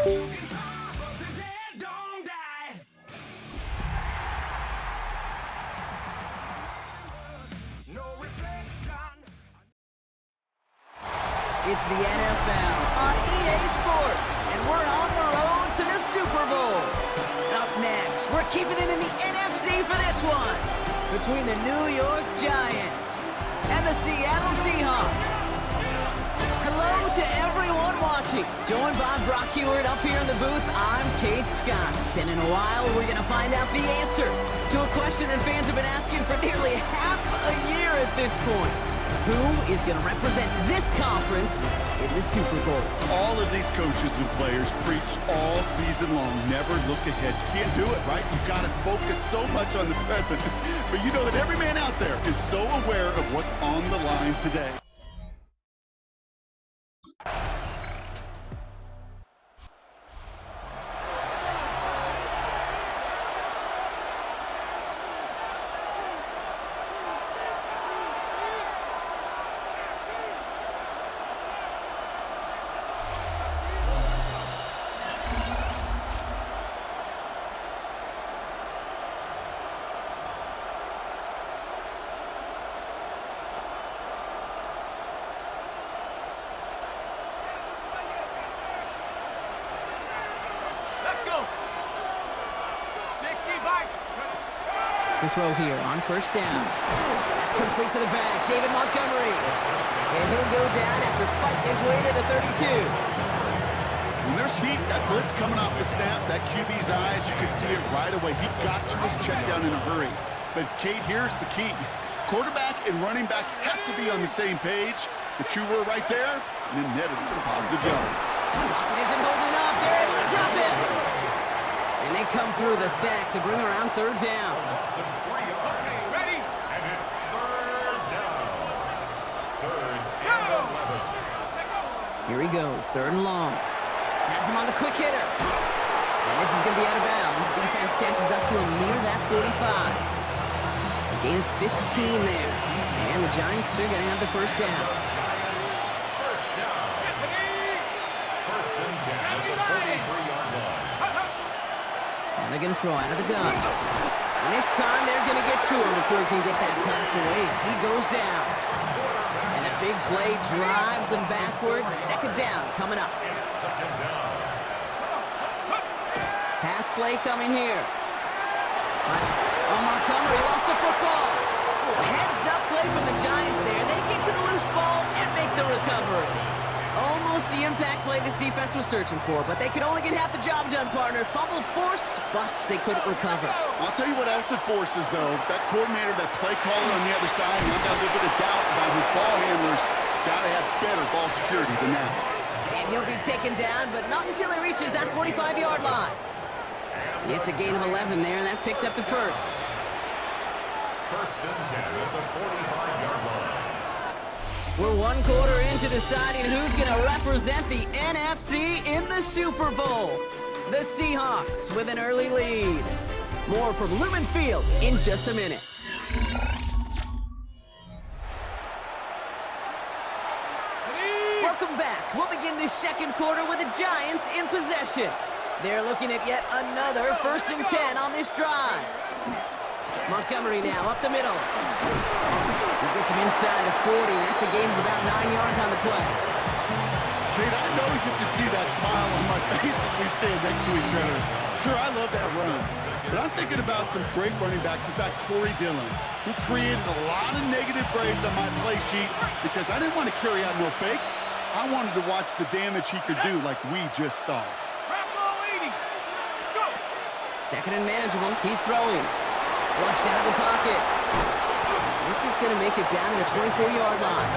It's the NFL on EA Sports, and we're on the road to the Super Bowl. Up next, we're keeping it in the NFC for this one, between the New York Giants and the Seattle Seahawks. Hello to everyone watching. Joined by Brock Heward up here in the booth, I'm Kate Scott. And in a while, we're going to find out the answer to a question that fans have been asking for nearly half a year at this point. Who is going to represent this conference in the Super Bowl? All of these coaches and players preach all season long, never look ahead. You can't do it, right? You've got to focus so much on the present. But you know that every man out there is so aware of what's on the line today. To throw here on first down. That's complete to the back. David Montgomery. And he'll go down after fighting his way to the 32. When there's heat, that blitz coming off the snap, that QB's eyes, you could see it right away. He got to his check down in a hurry. But Kate, here's the key. Quarterback and running back have to be on the same page. The two were right there, and then netted some positive yards. Lockett isn't holding up. They're able to drop him. And they come through the sack to bring around third down. Ready? And it's third down. Third and 11. Here he goes, third and long. Has him on the quick hitter. And this is going to be out of bounds. Defense catches up to him near that 45. A gain of 15 there. And the Giants are going to have the first down. First down. First and 10 at the 43-yard line. And they're going to throw out of the gun. And this time they're going to get to him before he can get that pass away. So he goes down. And a big play drives them backwards. Second down coming up. Second down. Pass play coming here. Oh, Montgomery lost the football. Oh, heads up play from the Giants there. They get to the loose ball and make the recovery. Almost the impact play this defense was searching for, but they could only get half the job done, partner. Fumble forced, but they couldn't recover. I'll tell you what else it forces, though. That coordinator, that play caller on the other side, he's got a little bit of doubt about his ball handlers. Got to have better ball security than that. And he'll be taken down, but not until he reaches that 45-yard line. It's a gain of 11 there, and that picks up the first. First and 10 at the 45-yard line. We're one quarter into deciding who's going to represent the NFC in the Super Bowl. The Seahawks with an early lead. More from Lumen Field in just a minute. Welcome back. We'll begin this second quarter with the Giants in possession. They're looking at yet another first and 10 on this drive. Montgomery now up the middle. He gets him inside the 40. That's a gain of about 9 yards on the play. Kate, I know you can see that smile on my face as we stand next to each other. Sure, I love that run. But I'm thinking about some great running backs. In fact, Corey Dillon, who created a lot of negative grades on my play sheet because I didn't want to carry out no fake. I wanted to watch the damage he could do like we just saw. Second and manageable. He's throwing. Flushed out of the pocket. This is going to make it down to the 24-yard line.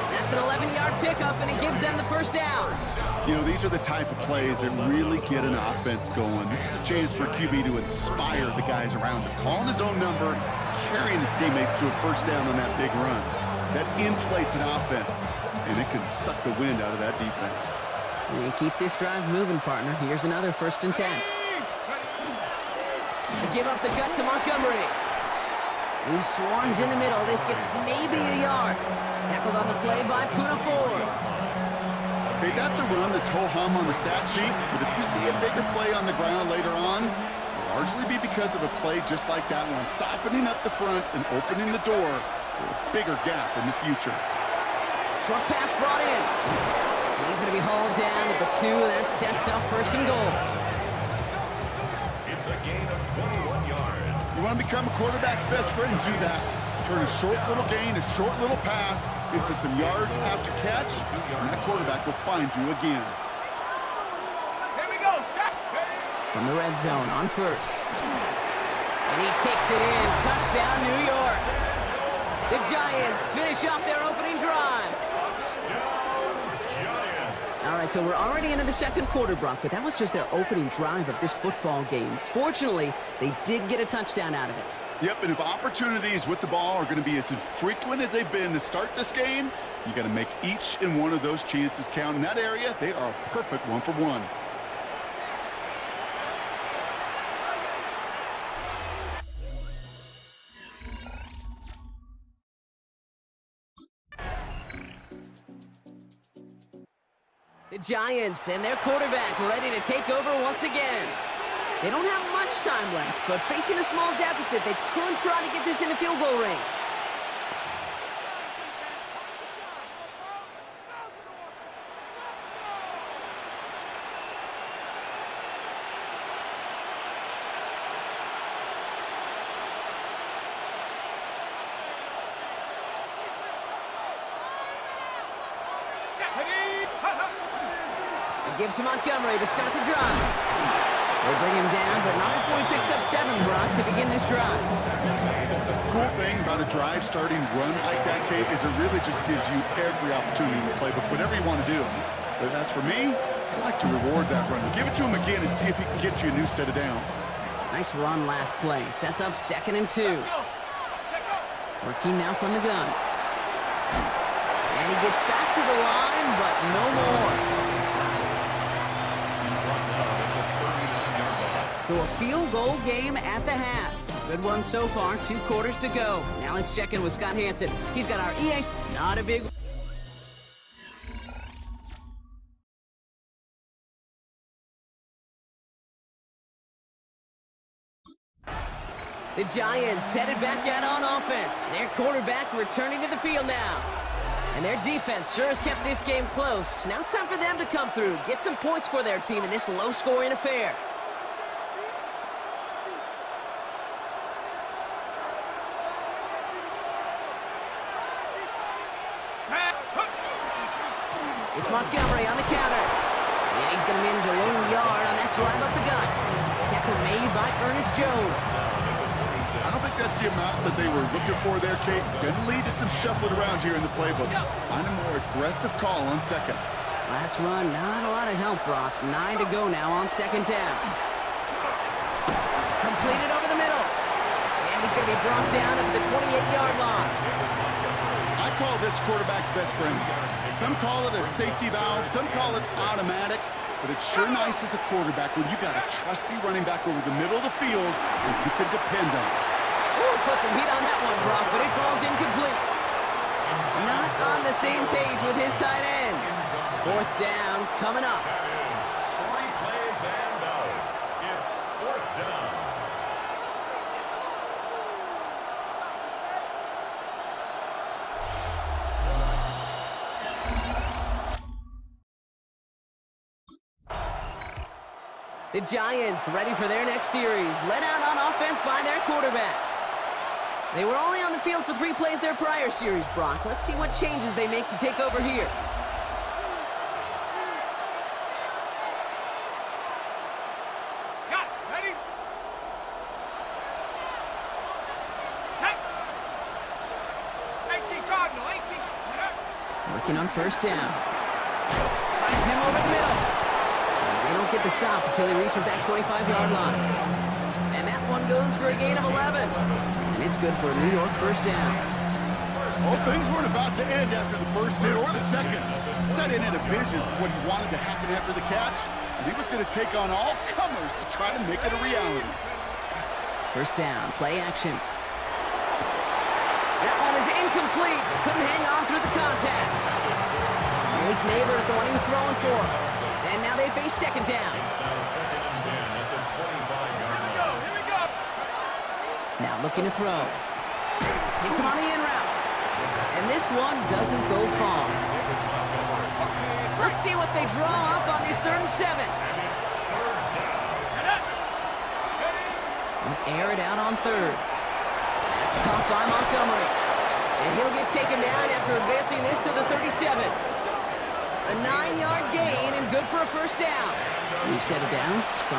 That's an 11-yard pickup, and it gives them the first down. You know, these are the type of plays that really get an offense going. This is a chance for QB to inspire the guys around him. Calling his own number, carrying his teammates to a first down on that big run. That inflates an offense, and it can suck the wind out of that defense. And keep this drive moving, partner. Here's another first and 10. To give up the gut to Montgomery. He swarms in the middle. This gets maybe a yard. Tackled on the play by Puna Ford. Okay, that's a run that's ho-hum on the stat sheet, but if you see a bigger play on the ground later on, it'll largely be because of a play just like that one, softening up the front and opening the door for a bigger gap in the future. Short pass brought in. And he's going to be hauled down at the 2, and that sets up first and goal. It's a gain of 21 yards. You want to become a quarterback's best friend, do that. Turn a short little gain, a short little pass into some yards after catch, and that quarterback will find you again. Here we go, shot. From the red zone on first. And he takes it in. Touchdown, New York. The Giants finish off their opening drive. All right, so we're already into the second quarter, Brock, but that was just their opening drive of this football game. Fortunately, they did get a touchdown out of it. Yep, and if opportunities with the ball are going to be as infrequent as they've been to start this game, you got to make each and one of those chances count. In that area, they are a perfect 1-for-1. The Giants and their quarterback ready to take over once again. They don't have much time left, but facing a small deficit, they could try to get this into field goal range. Gives to Montgomery to start the drive. They bring him down, but not before he picks up 7, Brock, to begin this drive. Cool thing about a drive starting run like that, Kate, is it really just gives you every opportunity to play whatever you want to do. But as for me, I like to reward that run. Give it to him again and see if he can get you a new set of downs. Nice run last play. Sets up 2nd and 2. Working now from the gun. And he gets back to the line, but no more. So a field goal game at the half. Good one so far, 2 quarters to go. Now let's check in with Scott Hansen. He's got our EA. Not a big. The Giants headed back out on offense. Their quarterback returning to the field now. And their defense sure has kept this game close. Now it's time for them to come through, get some points for their team in this low-scoring affair. It's Montgomery on the counter. And he's going to manage a lone yard on that drive up the gut. Tackle made by Ernest Jones. I don't think that's the amount that they were looking for there, Kate. Going to lead to some shuffling around here in the playbook. Find a more aggressive call on second. Last run, not a lot of help, Brock. 9 to go now on second down. Completed over the middle. And he's going to be brought down at the 28-yard line. I call this quarterback's best friend. Some call it a safety valve, some call it automatic, but it's sure nice as a quarterback when you got a trusty running back over the middle of the field that you can depend on. Ooh, put some heat on that one, Brock, but it falls incomplete. Not on the same page with his tight end. 4th down coming up. That is 3 plays and out. It's 4th down. The Giants ready for their next series, led out on offense by their quarterback. They were only on the field for 3 plays their prior series, Brock. Let's see what changes they make to take over here. Got it. Ready? Check. 18 Cardinal, 18. Working on 1st down. Finds him over the middle. They don't get the stop until he reaches that 25-yard line. And that one goes for a gain of 11. And it's good for a New York 1st down. Well, things weren't about to end after the first hit or the second. This tight end had a vision for what he wanted to happen after the catch, and he was going to take on all comers to try to make it a reality. 1st down, play action. That one is incomplete. Couldn't hang on through the contact. Malik Neighbors, the one he was throwing for. And now they face second down. It's now second and 10 at the 25-yard line. Here we go. Now looking to throw. Hits him on the in route. And this one doesn't go far. Let's see what they draw up on this 3rd and 7. And air it out on 3rd. That's caught by Montgomery. And he'll get taken down after advancing this to the 37. A 9-yard gain and good for a first down. We've set it downs.